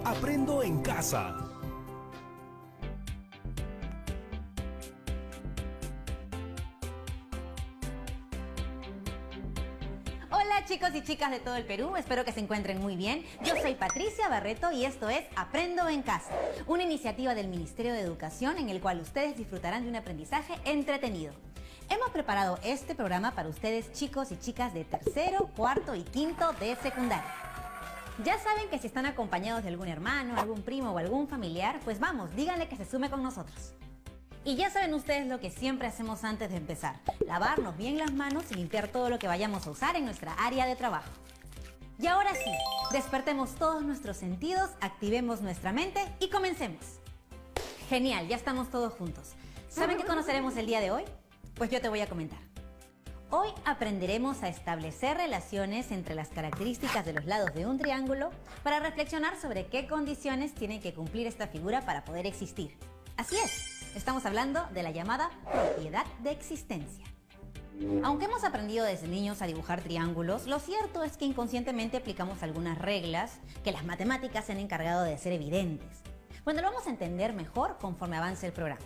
Aprendo en casa. Hola chicos y chicas de todo el Perú, espero que se encuentren muy bien. Yo soy Patricia Barreto y esto es Aprendo en Casa, una iniciativa del Ministerio de Educación en el cual ustedes disfrutarán de un aprendizaje entretenido. Hemos preparado este programa para ustedes chicos y chicas de tercero, cuarto y quinto de secundaria. Ya saben que si están acompañados de algún hermano, algún primo o algún familiar, pues vamos, díganle que se sume con nosotros. Y ya saben ustedes lo que siempre hacemos antes de empezar, lavarnos bien las manos y limpiar todo lo que vayamos a usar en nuestra área de trabajo. Y ahora sí, despertemos todos nuestros sentidos, activemos nuestra mente y comencemos. Genial, ya estamos todos juntos. ¿Saben qué conoceremos el día de hoy? Pues yo te voy a comentar. Hoy aprenderemos a establecer relaciones entre las características de los lados de un triángulo para reflexionar sobre qué condiciones tiene que cumplir esta figura para poder existir. Así es, estamos hablando de la llamada propiedad de existencia. Aunque hemos aprendido desde niños a dibujar triángulos, lo cierto es que inconscientemente aplicamos algunas reglas que las matemáticas se han encargado de hacer evidentes. Bueno, lo vamos a entender mejor conforme avance el programa.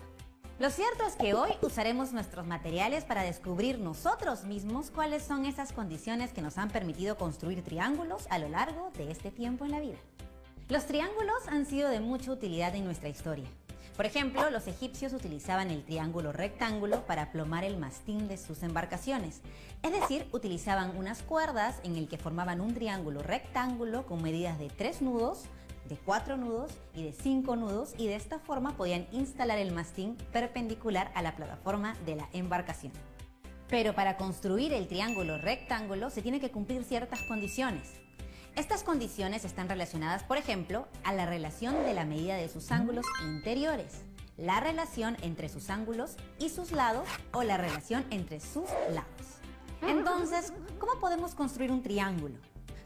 Lo cierto es que hoy usaremos nuestros materiales para descubrir nosotros mismos cuáles son esas condiciones que nos han permitido construir triángulos a lo largo de este tiempo en la vida. Los triángulos han sido de mucha utilidad en nuestra historia. Por ejemplo, los egipcios utilizaban el triángulo rectángulo para plomar el mastín de sus embarcaciones. Es decir, utilizaban unas cuerdas en el que formaban un triángulo rectángulo con medidas de 3 nudos, de 4 nudos y de 5 nudos, y de esta forma podían instalar el mastín perpendicular a la plataforma de la embarcación. Pero para construir el triángulo rectángulo se tiene que cumplir ciertas condiciones. Estas condiciones están relacionadas, por ejemplo, a la relación de la medida de sus ángulos interiores, la relación entre sus ángulos y sus lados o la relación entre sus lados. Entonces, ¿cómo podemos construir un triángulo?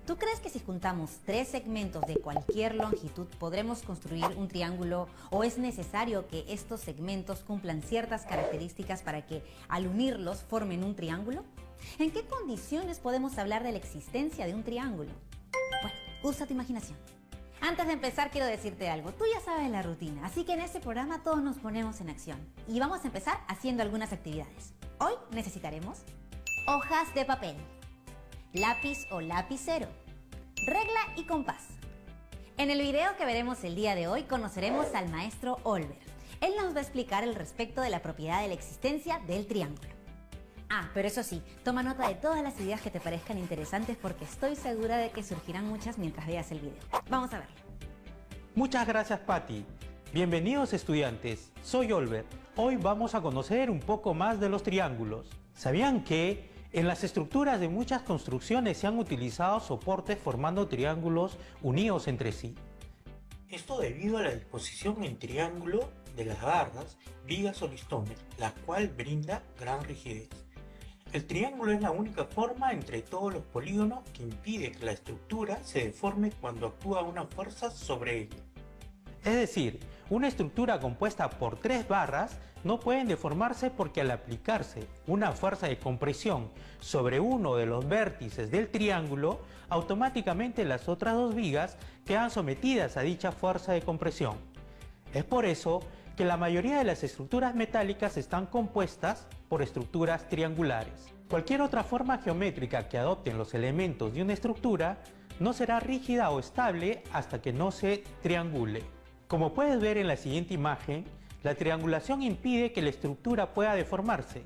¿Tú crees que si juntamos 3 segmentos de cualquier longitud podremos construir un triángulo, o es necesario que estos segmentos cumplan ciertas características para que al unirlos formen un triángulo? ¿En qué condiciones podemos hablar de la existencia de un triángulo? Bueno, usa tu imaginación. Antes de empezar quiero decirte algo, tú ya sabes la rutina, así que en este programa todos nos ponemos en acción y vamos a empezar haciendo algunas actividades. Hoy necesitaremos hojas de papel, lápiz o lapicero, regla y compás. En el video que veremos el día de hoy conoceremos al maestro Olver. Él nos va a explicar el respecto de la propiedad de la existencia del triángulo. Ah, pero eso sí, toma nota de todas las ideas que te parezcan interesantes porque estoy segura de que surgirán muchas mientras veas el video. Vamos a verlo. Muchas gracias, Patti. Bienvenidos estudiantes, soy Olver. Hoy vamos a conocer un poco más de los triángulos. ¿Sabían que en las estructuras de muchas construcciones se han utilizado soportes formando triángulos unidos entre sí? Esto debido a la disposición en triángulo de las barras, vigas o listones, la cual brinda gran rigidez. El triángulo es la única forma entre todos los polígonos que impide que la estructura se deforme cuando actúa una fuerza sobre ella. Es decir, una estructura compuesta por 3 barras no pueden deformarse porque al aplicarse una fuerza de compresión sobre uno de los vértices del triángulo, automáticamente las otras 2 vigas quedan sometidas a dicha fuerza de compresión. Es por eso que la mayoría de las estructuras metálicas están compuestas por estructuras triangulares. Cualquier otra forma geométrica que adopten los elementos de una estructura no será rígida o estable hasta que no se triangule. Como puedes ver en la siguiente imagen, la triangulación impide que la estructura pueda deformarse.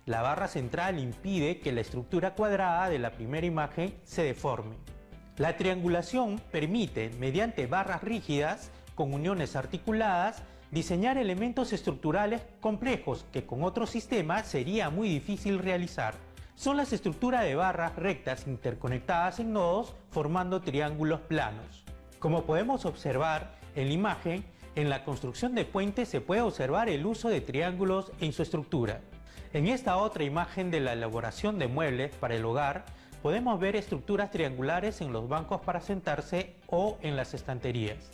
La barra central impide que la estructura cuadrada de la primera imagen se deforme. La triangulación permite, mediante barras rígidas con uniones articuladas, diseñar elementos estructurales complejos que con otro sistema sería muy difícil realizar. Son las estructuras de barras rectas interconectadas en nodos formando triángulos planos. Como podemos observar en la imagen, en la construcción de puentes se puede observar el uso de triángulos en su estructura. En esta otra imagen de la elaboración de muebles para el hogar, podemos ver estructuras triangulares en los bancos para sentarse o en las estanterías.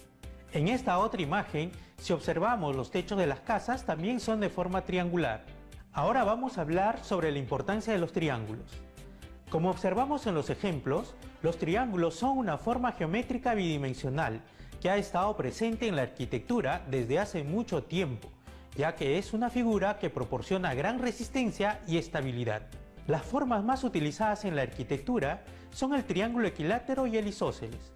En esta otra imagen, si observamos los techos de las casas, también son de forma triangular. Ahora vamos a hablar sobre la importancia de los triángulos. Como observamos en los ejemplos, los triángulos son una forma geométrica bidimensional que ha estado presente en la arquitectura desde hace mucho tiempo, ya que es una figura que proporciona gran resistencia y estabilidad. Las formas más utilizadas en la arquitectura son el triángulo equilátero y el isósceles.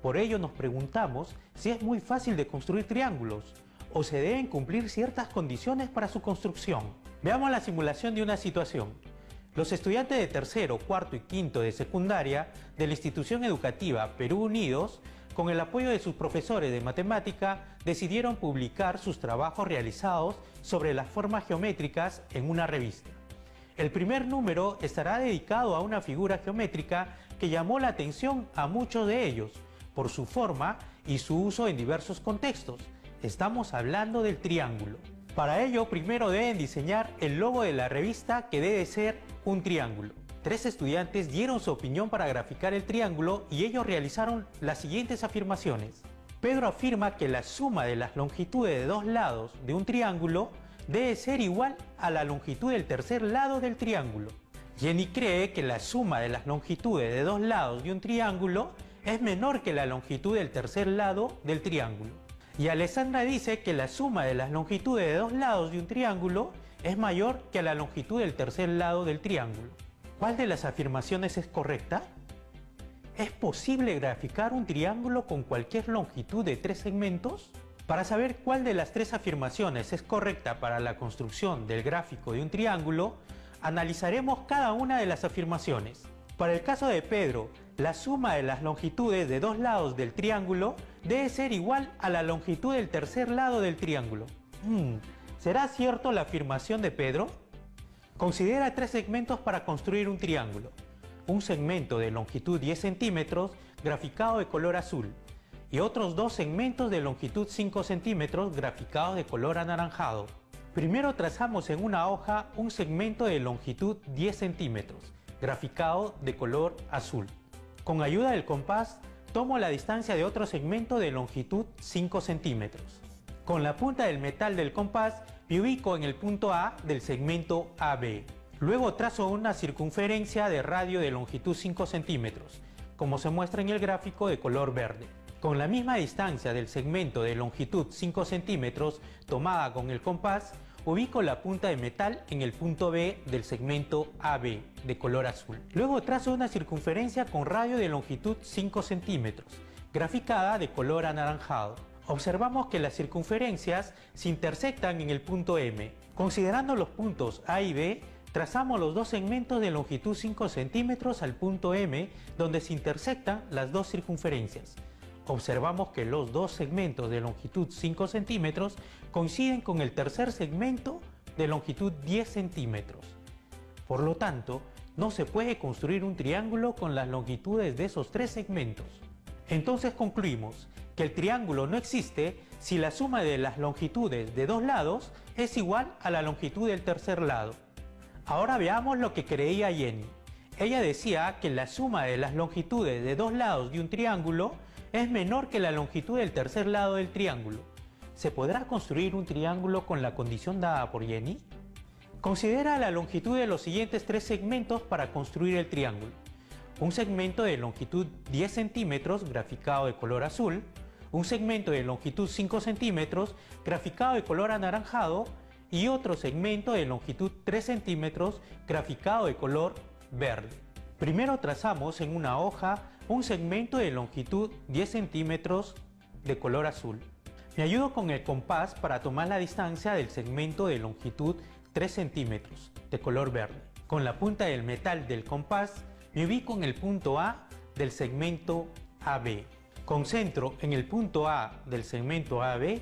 Por ello nos preguntamos si es muy fácil de construir triángulos o se deben cumplir ciertas condiciones para su construcción. Veamos la simulación de una situación. Los estudiantes de tercero, cuarto y quinto de secundaria de la institución educativa Perú Unidos, con el apoyo de sus profesores de matemática, decidieron publicar sus trabajos realizados sobre las formas geométricas en una revista. El primer número estará dedicado a una figura geométrica que llamó la atención a muchos de ellos por su forma y su uso en diversos contextos. Estamos hablando del triángulo. Para ello, primero deben diseñar el logo de la revista, que debe ser un triángulo. 3 estudiantes dieron su opinión para graficar el triángulo y ellos realizaron las siguientes afirmaciones. Pedro afirma que la suma de las longitudes de dos lados de un triángulo debe ser igual a la longitud del tercer lado del triángulo. Jenny cree que la suma de las longitudes de dos lados de un triángulo es menor que la longitud del tercer lado del triángulo. Y Alessandra dice que la suma de las longitudes de dos lados de un triángulo es mayor que la longitud del tercer lado del triángulo. ¿Cuál de las afirmaciones es correcta? ¿Es posible graficar un triángulo con cualquier longitud de 3 segmentos? Para saber cuál de las 3 afirmaciones es correcta para la construcción del gráfico de un triángulo, analizaremos cada una de las afirmaciones. Para el caso de Pedro, la suma de las longitudes de dos lados del triángulo debe ser igual a la longitud del tercer lado del triángulo. ¿Será cierto la afirmación de Pedro? Considera 3 segmentos para construir un triángulo. Un segmento de longitud 10 centímetros graficado de color azul y otros 2 segmentos de longitud 5 centímetros graficados de color anaranjado. Primero trazamos en una hoja un segmento de longitud 10 centímetros graficado de color azul. Con ayuda del compás tomo la distancia de otro segmento de longitud 5 centímetros. Con la punta del metal del compás me ubico en el punto A del segmento AB. Luego trazo una circunferencia de radio de longitud 5 centímetros, como se muestra en el gráfico de color verde. Con la misma distancia del segmento de longitud 5 centímetros tomada con el compás, ubico la punta de metal en el punto B del segmento AB de color azul. Luego trazo una circunferencia con radio de longitud 5 centímetros, graficada de color anaranjado. Observamos que las circunferencias se intersectan en el punto M. Considerando los puntos A y B, trazamos los 2 segmentos de longitud 5 centímetros al punto M, donde se intersectan las 2 circunferencias. Observamos que los 2 segmentos de longitud 5 centímetros coinciden con el tercer segmento de longitud 10 centímetros. Por lo tanto, no se puede construir un triángulo con las longitudes de esos 3 segmentos. Entonces concluimos que el triángulo no existe si la suma de las longitudes de 2 lados es igual a la longitud del tercer lado. Ahora veamos lo que creía Jenny. Ella decía que la suma de las longitudes de 2 lados de un triángulo es menor que la longitud del tercer lado del triángulo. ¿Se podrá construir un triángulo con la condición dada por Jenny? Considera la longitud de los siguientes 3 segmentos para construir el triángulo. Un segmento de longitud 10 centímetros graficado de color azul, un segmento de longitud 5 centímetros graficado de color anaranjado y otro segmento de longitud 3 centímetros graficado de color verde. Primero trazamos en una hoja un segmento de longitud 10 centímetros de color azul. Me ayudo con el compás para tomar la distancia del segmento de longitud 3 centímetros de color verde. Con la punta del metal del compás me ubico en el punto A del segmento AB. Concentro en el punto A del segmento AB,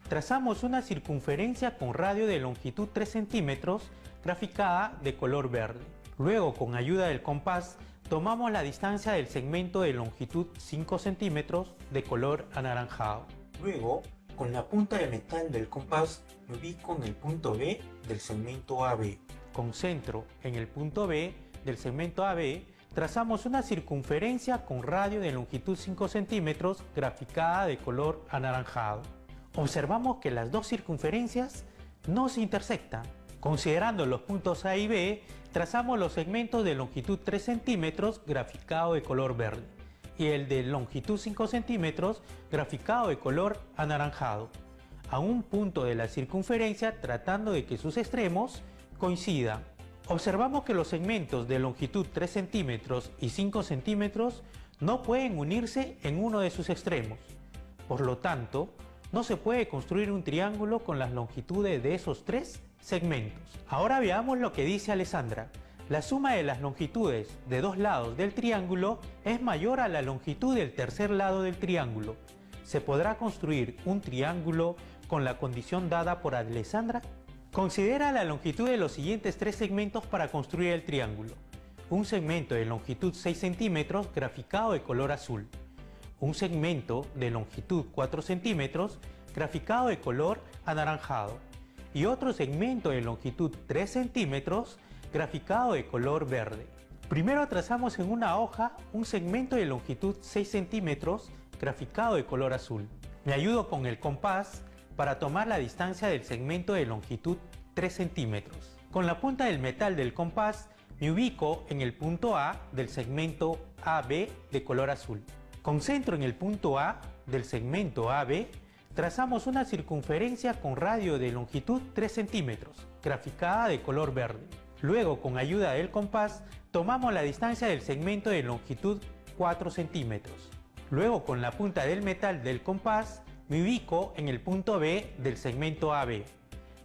trazamos una circunferencia con radio de longitud 3 centímetros graficada de color verde. Luego, con ayuda del compás, tomamos la distancia del segmento de longitud 5 centímetros de color anaranjado. Luego, con la punta de metal del compás, me ubico en el punto B del segmento AB. Concentro en el punto B del segmento AB, trazamos una circunferencia con radio de longitud 5 centímetros graficada de color anaranjado. Observamos que las 2 circunferencias no se intersectan. Considerando los puntos A y B, trazamos los segmentos de longitud 3 centímetros graficado de color verde y el de longitud 5 centímetros graficado de color anaranjado, a un punto de la circunferencia tratando de que sus extremos coincidan. Observamos que los segmentos de longitud 3 centímetros y 5 centímetros no pueden unirse en uno de sus extremos. Por lo tanto, no se puede construir un triángulo con las longitudes de esos tres segmentos. Ahora veamos lo que dice Alessandra. La suma de las longitudes de dos lados del triángulo es mayor a la longitud del tercer lado del triángulo. ¿Se podrá construir un triángulo con la condición dada por Alessandra? Considera la longitud de los siguientes tres segmentos para construir el triángulo. Un segmento de longitud 6 centímetros graficado de color azul. Un segmento de longitud 4 centímetros graficado de color anaranjado. Y otro segmento de longitud 3 centímetros graficado de color verde. Primero trazamos en una hoja un segmento de longitud 6 centímetros graficado de color azul. Me ayudo con el compás para tomar la distancia del segmento de longitud 3 centímetros. Con la punta del metal del compás me ubico en el punto A del segmento AB de color azul. Concentro en el punto A del segmento AB, trazamos una circunferencia con radio de longitud 3 centímetros, graficada de color verde. Luego, con ayuda del compás, tomamos la distancia del segmento de longitud 4 centímetros. Luego, con la punta del metal del compás, me ubico en el punto B del segmento AB.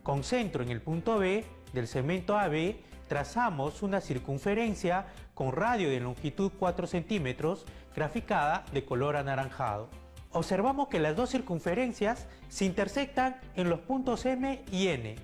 Concentro en el punto B del segmento AB, trazamos una circunferencia con radio de longitud 4 centímetros, graficada de color anaranjado. Observamos que las dos circunferencias se intersectan en los puntos M y N.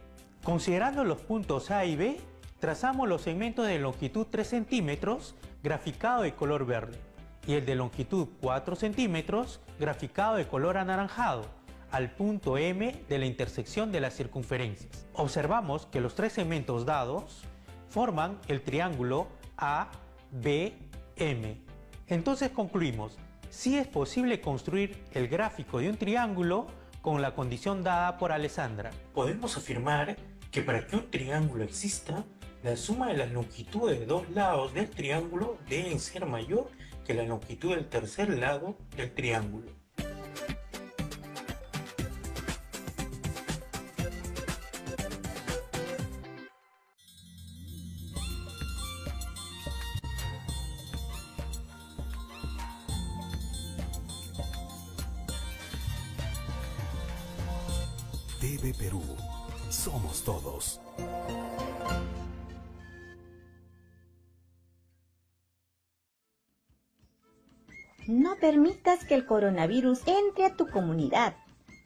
Considerando los puntos A y B, trazamos los segmentos de longitud 3 centímetros, graficado de color verde, y el de longitud 4 centímetros, graficado de color anaranjado, al punto M de la intersección de las circunferencias. Observamos que los tres segmentos dados forman el triángulo ABM. Entonces concluimos, sí es posible construir el gráfico de un triángulo con la condición dada por Alessandra. Podemos afirmar que para que un triángulo exista, la suma de las longitudes de dos lados del triángulo deben ser mayor que la longitud del tercer lado del triángulo. TV Perú. Somos todos. No permitas que el coronavirus entre a tu comunidad.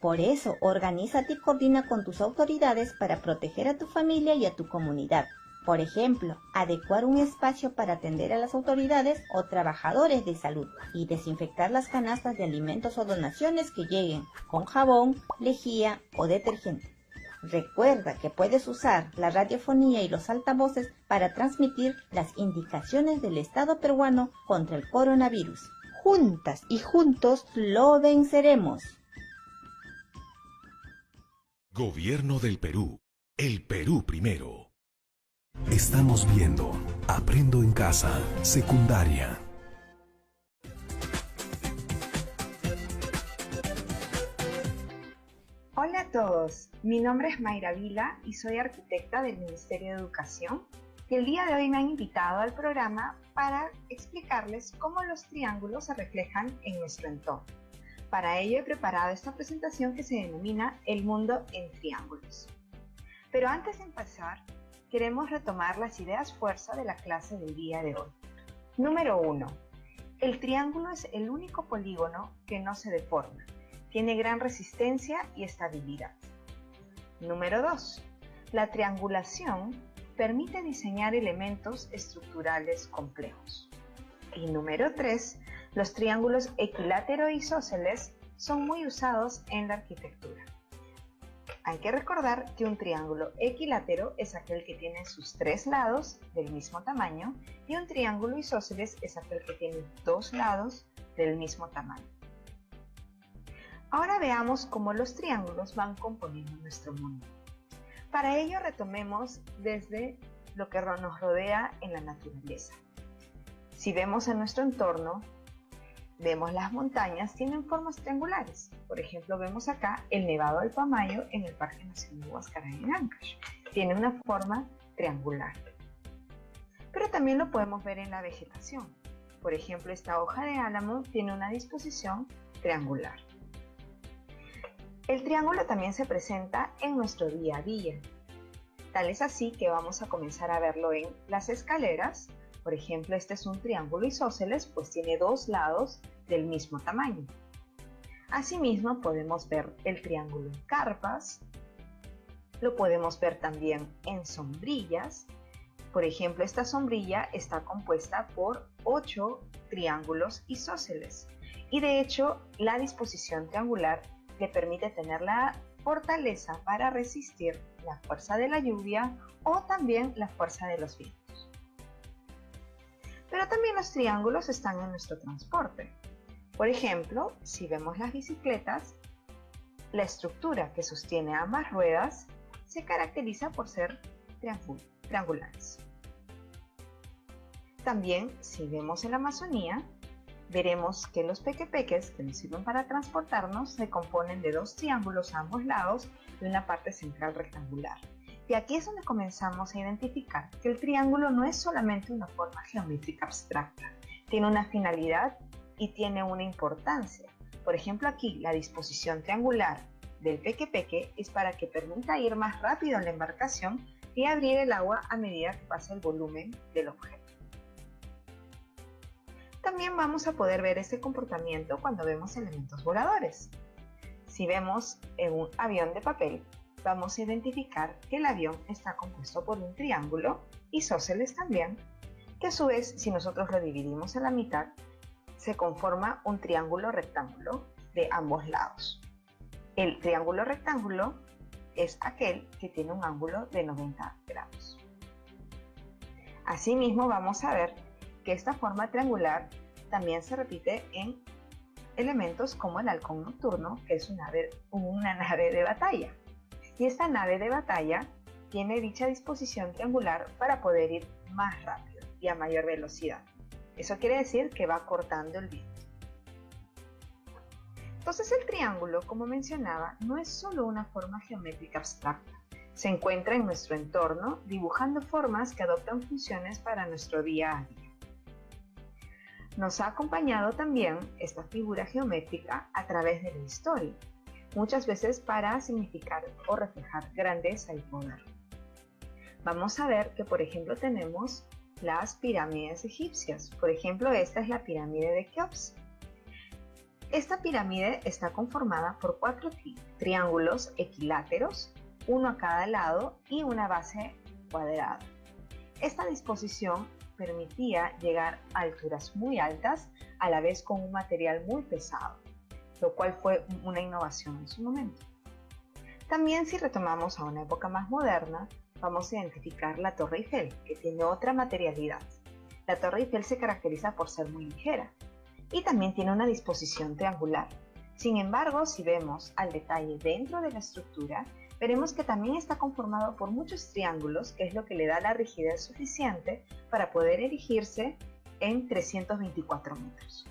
Por eso, organízate y coordina con tus autoridades para proteger a tu familia y a tu comunidad. Por ejemplo, adecuar un espacio para atender a las autoridades o trabajadores de salud y desinfectar las canastas de alimentos o donaciones que lleguen con jabón, lejía o detergente. Recuerda que puedes usar la radiofonía y los altavoces para transmitir las indicaciones del Estado peruano contra el coronavirus. Juntas y juntos lo venceremos. Gobierno del Perú. El Perú primero. Estamos viendo Aprendo en Casa, secundaria. Hola a todos, mi nombre es Mayra Vila y soy arquitecta del Ministerio de Educación y el día de hoy me han invitado al programa para explicarles cómo los triángulos se reflejan en nuestro entorno. Para ello he preparado esta presentación que se denomina El mundo en triángulos. Pero antes de empezar, queremos retomar las ideas fuerza de la clase del día de hoy. Número 1. El triángulo es el único polígono que no se deforma. Tiene gran resistencia y estabilidad. Número 2. La triangulación permite diseñar elementos estructurales complejos. Y número 3. Los triángulos equilátero e isósceles son muy usados en la arquitectura. Hay que recordar que un triángulo equilátero es aquel que tiene sus tres lados del mismo tamaño y un triángulo isósceles es aquel que tiene dos lados del mismo tamaño. Ahora veamos cómo los triángulos van componiendo nuestro mundo. Para ello retomemos desde lo que nos rodea en la naturaleza. Si vemos en nuestro entorno, vemos las montañas tienen formas triangulares. Por ejemplo, vemos acá el Nevado del Pamayo en el Parque Nacional Huascarán en Ancash. Tiene una forma triangular. Pero también lo podemos ver en la vegetación. Por ejemplo, esta hoja de álamo tiene una disposición triangular. El triángulo también se presenta en nuestro día a día. Tal es así que vamos a comenzar a verlo en las escaleras. Por ejemplo, este es un triángulo isósceles, pues tiene dos lados del mismo tamaño. Asimismo, podemos ver el triángulo en carpas. Lo podemos ver también en sombrillas. Por ejemplo, esta sombrilla está compuesta por 8 triángulos isósceles. Y de hecho, la disposición triangular le permite tener la fortaleza para resistir la fuerza de la lluvia o también la fuerza de los vientos. Pero también los triángulos están en nuestro transporte. Por ejemplo, si vemos las bicicletas, la estructura que sostiene ambas ruedas se caracteriza por ser triangulares. También, si vemos en la Amazonía, veremos que los pequepeques que nos sirven para transportarnos se componen de dos triángulos a ambos lados y una parte central rectangular. Y aquí es donde comenzamos a identificar que el triángulo no es solamente una forma geométrica abstracta, tiene una finalidad y tiene una importancia. Por ejemplo, aquí la disposición triangular del pequepeque es para que permita ir más rápido en la embarcación y abrir el agua a medida que pasa el volumen del objeto. También vamos a poder ver este comportamiento cuando vemos elementos voladores. Si vemos en un avión de papel, vamos a identificar que el avión está compuesto por un triángulo, isósceles también, que a su vez, si nosotros lo dividimos a la mitad, se conforma un triángulo rectángulo de ambos lados. El triángulo rectángulo es aquel que tiene un ángulo de 90 grados. Asimismo, vamos a ver que esta forma triangular también se repite en elementos como el halcón nocturno, que es una nave de batalla. Y esta nave de batalla tiene dicha disposición triangular para poder ir más rápido y a mayor velocidad. Eso quiere decir que va cortando el viento. Entonces el triángulo, como mencionaba, no es solo una forma geométrica abstracta. Se encuentra en nuestro entorno dibujando formas que adoptan funciones para nuestro día a día. Nos ha acompañado también esta figura geométrica a través de la historia, muchas veces para significar o reflejar grandeza y poder. Vamos a ver que, por ejemplo, tenemos las pirámides egipcias. Por ejemplo, esta es la pirámide de Keops. Esta pirámide está conformada por 4 triángulos equiláteros, uno a cada lado y una base cuadrada. Esta disposición permitía llegar a alturas muy altas, a la vez con un material muy pesado, lo cual fue una innovación en su momento. También, si retomamos a una época más moderna, vamos a identificar la Torre Eiffel, que tiene otra materialidad. La Torre Eiffel se caracteriza por ser muy ligera y también tiene una disposición triangular. Sin embargo, si vemos al detalle dentro de la estructura, veremos que también está conformado por muchos triángulos, que es lo que le da la rigidez suficiente para poder erigirse en 324 metros.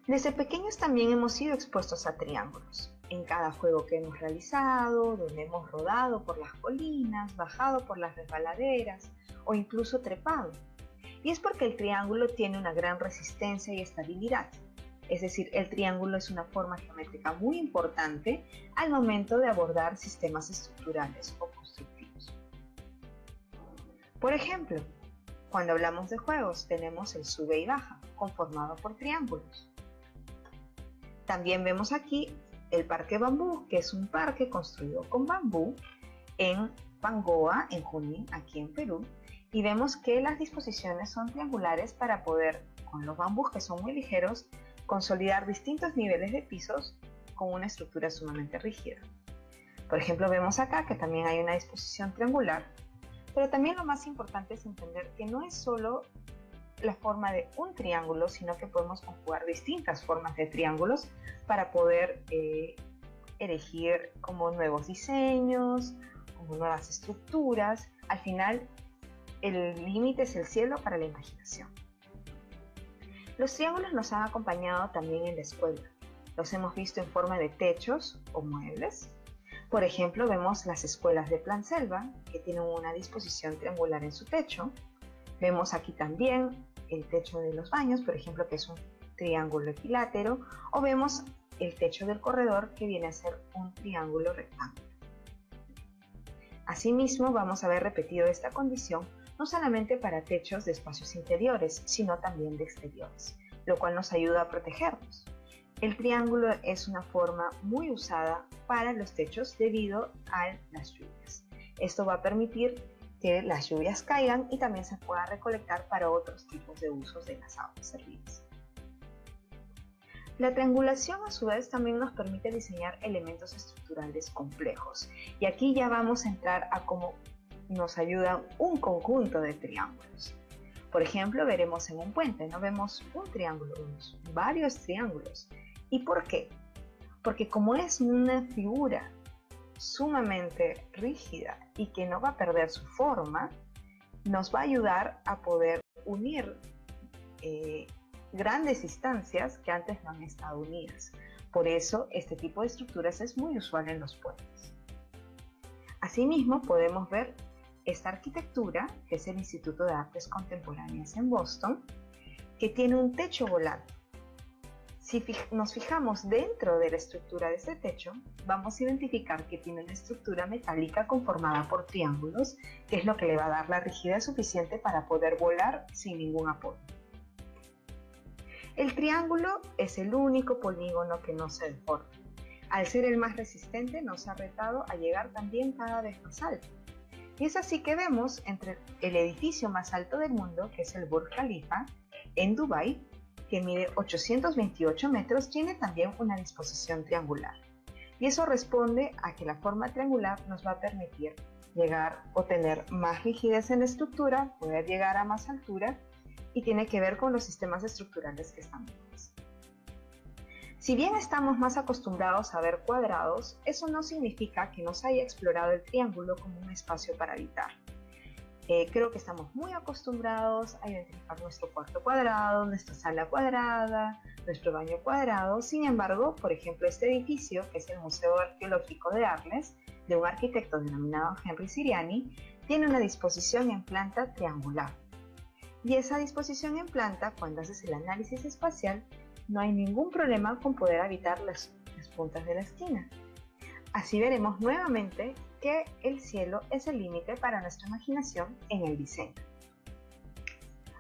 Desde pequeños también hemos sido expuestos a triángulos. En cada juego que hemos realizado, donde hemos rodado por las colinas, bajado por las resbaladeras o incluso trepado. Y es porque el triángulo tiene una gran resistencia y estabilidad. Es decir, el triángulo es una forma geométrica muy importante al momento de abordar sistemas estructurales o constructivos. Por ejemplo, cuando hablamos de juegos tenemos el sube y baja, conformado por triángulos. También vemos aquí el Parque Bambú, que es un parque construido con bambú en Pangoa, en Junín, aquí en Perú, y vemos que las disposiciones son triangulares para poder, con los bambús que son muy ligeros, consolidar distintos niveles de pisos con una estructura sumamente rígida. Por ejemplo, vemos acá que también hay una disposición triangular, pero también lo más importante es entender que no es solo la forma de un triángulo, sino que podemos conjugar distintas formas de triángulos para poder erigir como nuevos diseños, como nuevas estructuras. Al final, el límite es el cielo para la imaginación. Los triángulos nos han acompañado también en la escuela. Los hemos visto en forma de techos o muebles. Por ejemplo, vemos las escuelas de Plan Selva, que tienen una disposición triangular en su techo. Vemos aquí también el techo de los baños, por ejemplo, que es un triángulo equilátero, o vemos el techo del corredor, que viene a ser un triángulo rectángulo. Asimismo, vamos a ver repetido esta condición no solamente para techos de espacios interiores, sino también de exteriores, lo cual nos ayuda a protegernos. El triángulo es una forma muy usada para los techos debido a las lluvias. Esto va a permitir que las lluvias caigan y también se pueda recolectar para otros tipos de usos de las aguas servidas. La triangulación a su vez también nos permite diseñar elementos estructurales complejos, y aquí ya vamos a entrar a cómo nos ayuda un conjunto de triángulos. Por ejemplo, veremos en un puente, no vemos un triángulo, vemos varios triángulos. ¿Y por qué? Porque como es una figura sumamente rígida y que no va a perder su forma, nos va a ayudar a poder unir grandes instancias que antes no han estado unidas. Por eso, este tipo de estructuras es muy usual en los puentes. Asimismo, podemos ver esta arquitectura, que es el Instituto de Artes Contemporáneas en Boston, que tiene un techo volante. Si nos fijamos dentro de la estructura de este techo, vamos a identificar que tiene una estructura metálica conformada por triángulos, que es lo que le va a dar la rigidez suficiente para poder volar sin ningún apoyo. El triángulo es el único polígono que no se deforma. Al ser el más resistente, nos ha retado a llegar también cada vez más alto. Y es así que vemos entre el edificio más alto del mundo, que es el Burj Khalifa, en Dubái, que mide 828 metros, tiene también una disposición triangular. Y eso responde a que la forma triangular nos va a permitir llegar o tener más rigidez en la estructura, poder llegar a más altura, y tiene que ver con los sistemas estructurales que están vivos. Si bien estamos más acostumbrados a ver cuadrados, eso no significa que nos haya explorado el triángulo como un espacio para habitar. Creo que estamos muy acostumbrados a identificar nuestro cuarto cuadrado, nuestra sala cuadrada, nuestro baño cuadrado. Sin embargo, por ejemplo, este edificio, que es el Museo Arqueológico de Arles, de un arquitecto denominado Henry Siriani, tiene una disposición en planta triangular. Y esa disposición en planta, cuando haces el análisis espacial, no hay ningún problema con poder habitar las puntas de la esquina. Así veremos nuevamente que el cielo es el límite para nuestra imaginación en el diseño.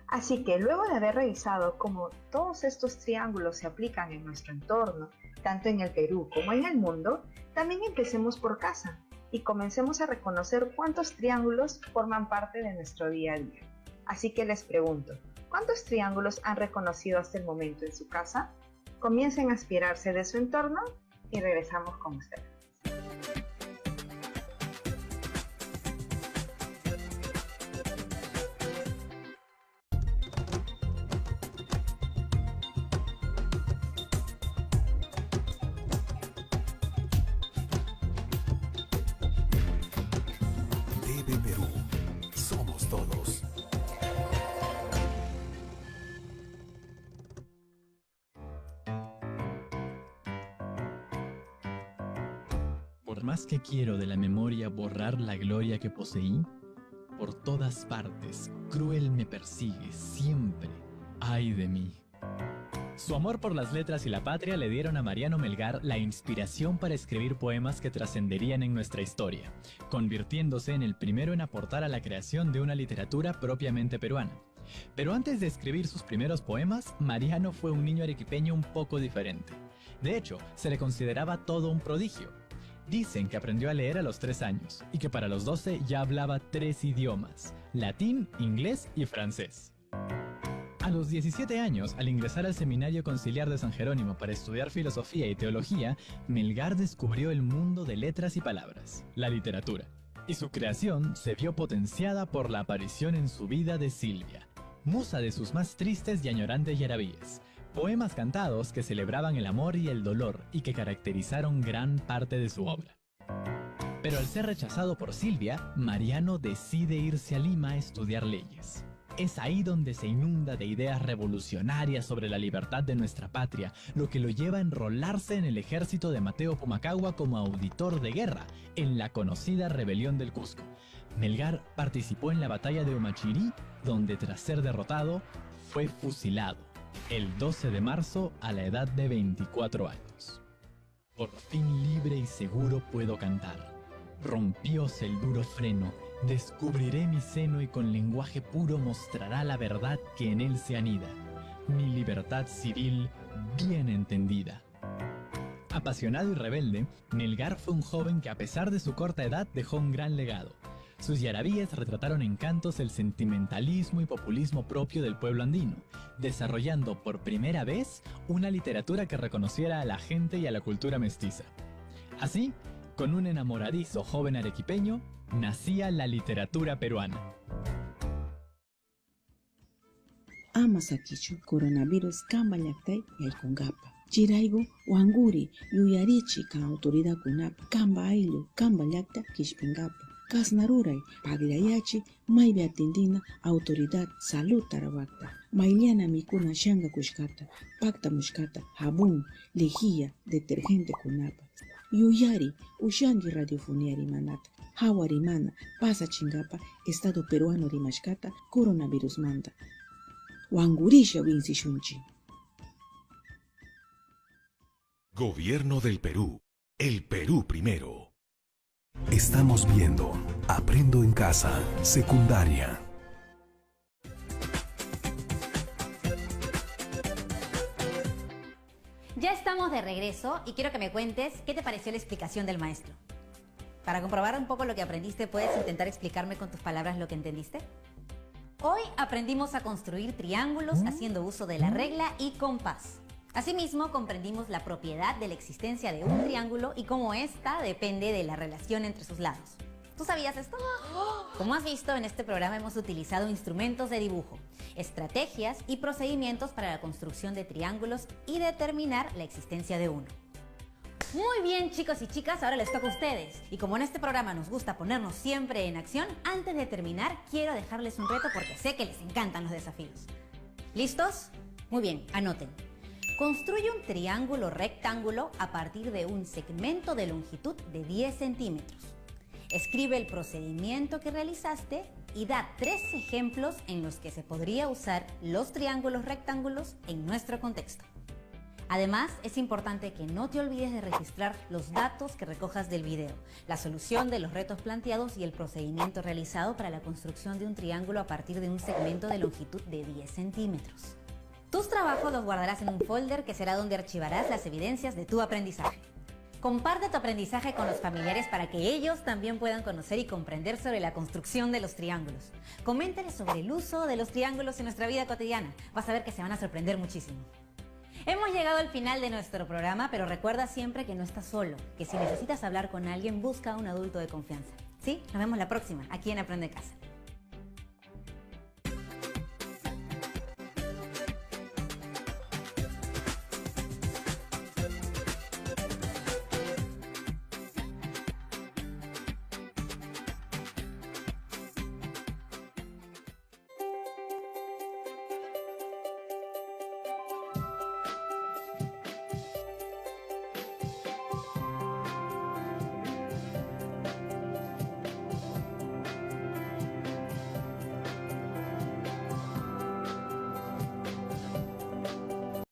Así que luego de haber revisado cómo todos estos triángulos se aplican en nuestro entorno, tanto en el Perú como en el mundo, también empecemos por casa y comencemos a reconocer cuántos triángulos forman parte de nuestro día a día. Así que les pregunto, ¿cuántos triángulos han reconocido hasta el momento en su casa? Comiencen a aspirarse de su entorno y regresamos con ustedes. TV Perú. Somos todos. Por más que quiero de la memoria borrar la gloria que poseí, por todas partes, cruel me persigue siempre, ay de mí. Su amor por las letras y la patria le dieron a Mariano Melgar la inspiración para escribir poemas que trascenderían en nuestra historia, convirtiéndose en el primero en aportar a la creación de una literatura propiamente peruana. Pero antes de escribir sus primeros poemas, Mariano fue un niño arequipeño un poco diferente. De hecho, se le consideraba todo un prodigio. Dicen que aprendió a leer a los 3 años y que para los 12 ya hablaba 3 idiomas: latín, inglés y francés. A los 17 años, al ingresar al Seminario Conciliar de San Jerónimo para estudiar filosofía y teología, Melgar descubrió el mundo de letras y palabras, la literatura. Y su creación se vio potenciada por la aparición en su vida de Silvia, musa de sus más tristes y añorantes yarabíes. Poemas cantados que celebraban el amor y el dolor y que caracterizaron gran parte de su obra. Pero al ser rechazado por Silvia, Mariano decide irse a Lima a estudiar leyes. Es ahí donde se inunda de ideas revolucionarias sobre la libertad de nuestra patria, lo que lo lleva a enrolarse en el ejército de Mateo Pumacahua como auditor de guerra, en la conocida rebelión del Cusco. Melgar participó en la batalla de Huamachirí, donde tras ser derrotado, fue fusilado, el 12 de marzo a la edad de 24 años. Por fin libre y seguro puedo cantar. Rompióse el duro freno, descubriré mi seno y con lenguaje puro mostrará la verdad que en él se anida, mi libertad civil bien entendida. Apasionado y rebelde, Melgar fue un joven que a pesar de su corta edad dejó un gran legado. Sus yarabíes retrataron en cantos el sentimentalismo y populismo propio del pueblo andino, desarrollando por primera vez una literatura que reconociera a la gente y a la cultura mestiza. Así, con un enamoradizo joven arequipeño, nacía la literatura peruana. Ama sakichu coronavirus kamba llaktay yaykungapa. Chiraygu wanguri yuyarichi kan autoridad kunapa kamba ayllu kamba llakta kishpingapa. Kasnaruray paglayachi maybe atendina autoridad salud tarawakta. Mayllana mikuna shanga kushkata, pakta mushkata, jabón, lejía, detergente kunapa. Yuyari ushangi radiofonía rimanata. Hawa rimana pasa chingapa estado peruano rimashkata coronavirus manda. Wangurisha vinci shunchi. Gobierno del Perú. El Perú primero. Estamos viendo Aprendo en Casa, secundaria. Ya estamos de regreso y quiero que me cuentes qué te pareció la explicación del maestro. Para comprobar un poco lo que aprendiste, ¿puedes intentar explicarme con tus palabras lo que entendiste? Hoy aprendimos a construir triángulos haciendo uso de la regla y compás. Asimismo, comprendimos la propiedad de la existencia de un triángulo y cómo ésta depende de la relación entre sus lados. ¿Tú sabías esto? Como has visto, en este programa hemos utilizado instrumentos de dibujo, estrategias y procedimientos para la construcción de triángulos y determinar la existencia de uno. Muy bien, chicos y chicas, ahora les toca a ustedes. Y como en este programa nos gusta ponernos siempre en acción, antes de terminar quiero dejarles un reto porque sé que les encantan los desafíos. ¿Listos? Muy bien, anoten. Construye un triángulo rectángulo a partir de un segmento de longitud de 10 centímetros. Escribe el procedimiento que realizaste y da 3 ejemplos en los que se podría usar los triángulos rectángulos en nuestro contexto. Además, es importante que no te olvides de registrar los datos que recojas del video, la solución de los retos planteados y el procedimiento realizado para la construcción de un triángulo a partir de un segmento de longitud de 10 centímetros. Tus trabajos los guardarás en un folder que será donde archivarás las evidencias de tu aprendizaje. Comparte tu aprendizaje con los familiares para que ellos también puedan conocer y comprender sobre la construcción de los triángulos. Coméntales sobre el uso de los triángulos en nuestra vida cotidiana. Vas a ver que se van a sorprender muchísimo. Hemos llegado al final de nuestro programa, pero recuerda siempre que no estás solo, que si necesitas hablar con alguien, busca a un adulto de confianza. ¿Sí? Nos vemos la próxima, aquí en Aprende en Casa.